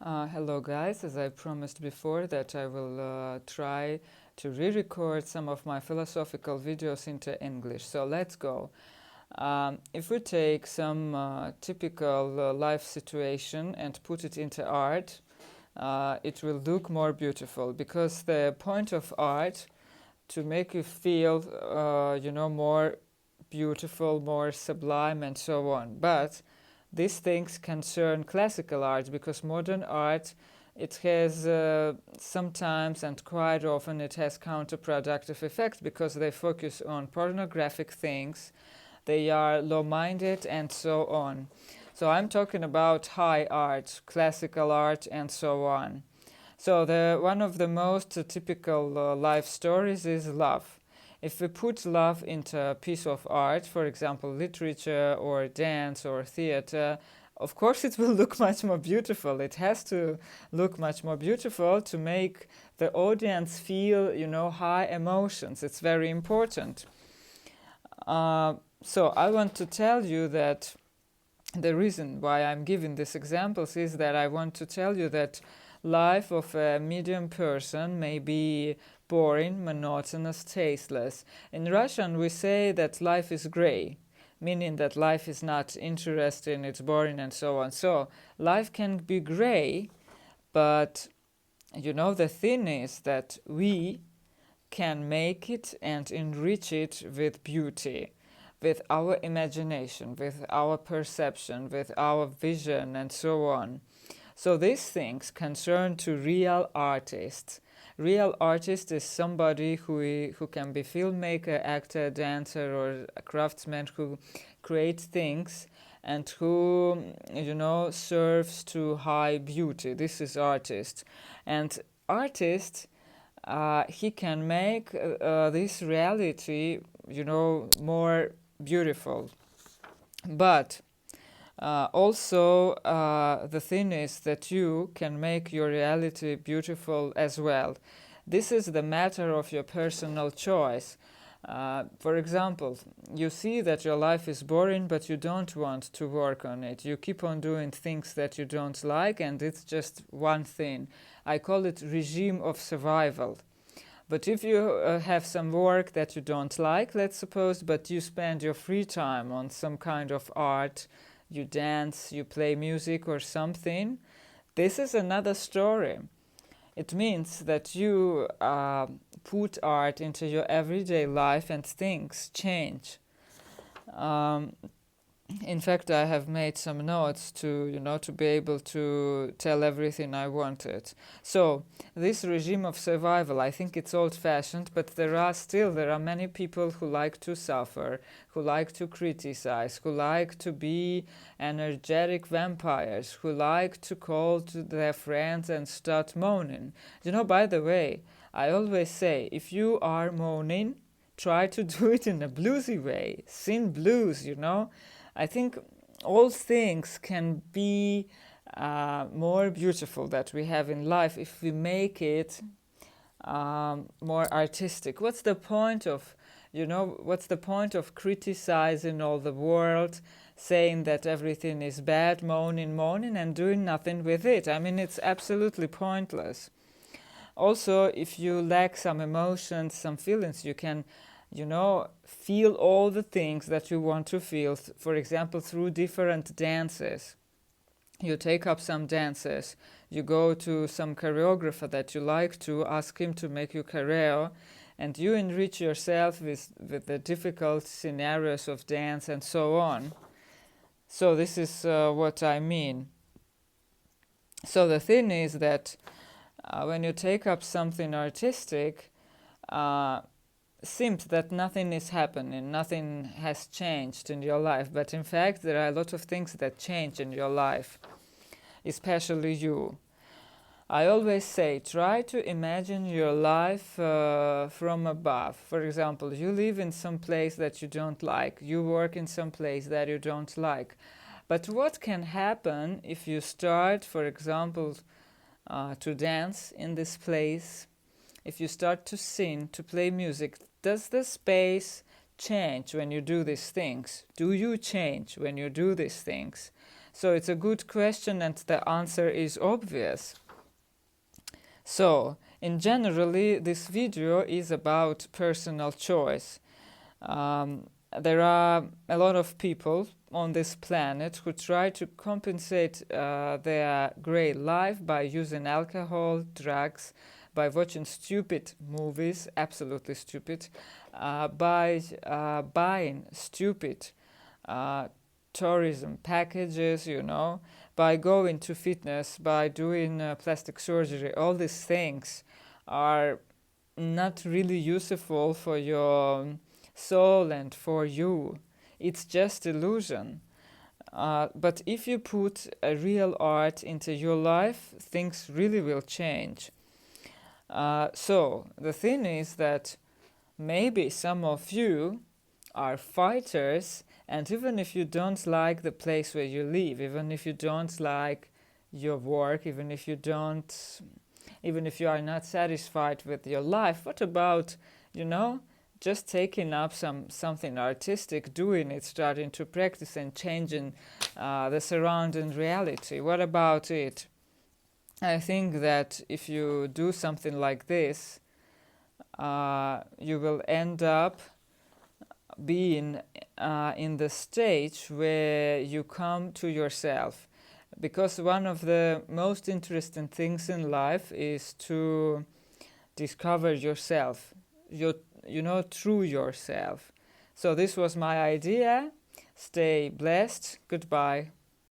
Hello guys, as I promised before that I will try to re-record some of my philosophical videos into English. So let's go. If we take some typical life situation and put it into art, it will look more beautiful because the point of art to make you feel, more beautiful, more sublime and so on. But these things concern classical art because modern art, it has sometimes and quite often it has counterproductive effects because they focus on pornographic things, they are low-minded and so on. So I'm talking about high art, classical art and so on. So one of the most typical life stories is love. If we put love into a piece of art, for example, literature or dance or theater, of course it will look much more beautiful. It has to look much more beautiful to make the audience feel, high emotions. It's very important. So I want to tell you that the reason why I'm giving these examples is that I want to tell you that life of a medium person may be boring, monotonous, tasteless. In Russian, we say that life is gray, meaning that life is not interesting, it's boring, and so on. So life can be gray, but the thing is that we can make it and enrich it with beauty, with our imagination, with our perception, with our vision, and so on. So these things concern to real artists. Real artist is somebody who can be filmmaker, actor, dancer, or a craftsman who creates things and who, serves to high beauty. This is artist. And artist, he can make this reality, more beautiful. But also, the thing is that you can make your reality beautiful as well. This is the matter of your personal choice. For example, you see that your life is boring, but you don't want to work on it. You keep on doing things that you don't like, and it's just one thing. I call it regime of survival. But if you have some work that you don't like, let's suppose, but you spend your free time on some kind of art, you dance, you play music or something, this is another story. It means that you put art into your everyday life and things change. In fact, I have made some notes to be able to tell everything I wanted. So this regime of survival, I think it's old-fashioned, but there are many people who like to suffer, who like to criticize, who like to be energetic vampires, who like to call to their friends and start moaning. By the way, I always say, if you are moaning, try to do it in a bluesy way. Sing blues, I think all things can be more beautiful that we have in life if we make it more artistic. What's the point of criticizing all the world, saying that everything is bad, moaning, and doing nothing with it? I mean, it's absolutely pointless. Also, if you lack some emotions, some feelings, you can feel all the things that you want to feel, for example, through different dances. You take up some dances, you go to some choreographer that you like to, ask him to make you choreo, and you enrich yourself with the difficult scenarios of dance and so on. So this is what I mean. So the thing is that when you take up something artistic, seems that nothing is happening, nothing has changed in your life, but in fact there are a lot of things that change in your life, especially you. I always say, try to imagine your life from above. For example, you live in some place that you don't like, you work in some place that you don't like. But what can happen if you start, for example, to dance in this place? If you start to sing, to play music, does the space change when you do these things? Do you change when you do these things? So it's a good question, and the answer is obvious. So, in generally, this video is about personal choice. There are a lot of people on this planet who try to compensate their great life by using alcohol, drugs, by watching stupid movies, absolutely stupid, by buying stupid tourism packages, by going to fitness, by doing plastic surgery. All these things are not really useful for your soul and for you. It's just illusion. But if you put a real art into your life, things really will change. So the thing is that maybe some of you are fighters, and even if you don't like the place where you live, even if you don't like your work, even if you are not satisfied with your life, what about, just taking up something artistic, doing it, starting to practice and changing the surrounding reality? What about it? I think that if you do something like this, you will end up being in the stage where you come to yourself. Because one of the most interesting things in life is to discover yourself, through yourself. So this was my idea. Stay blessed. Goodbye.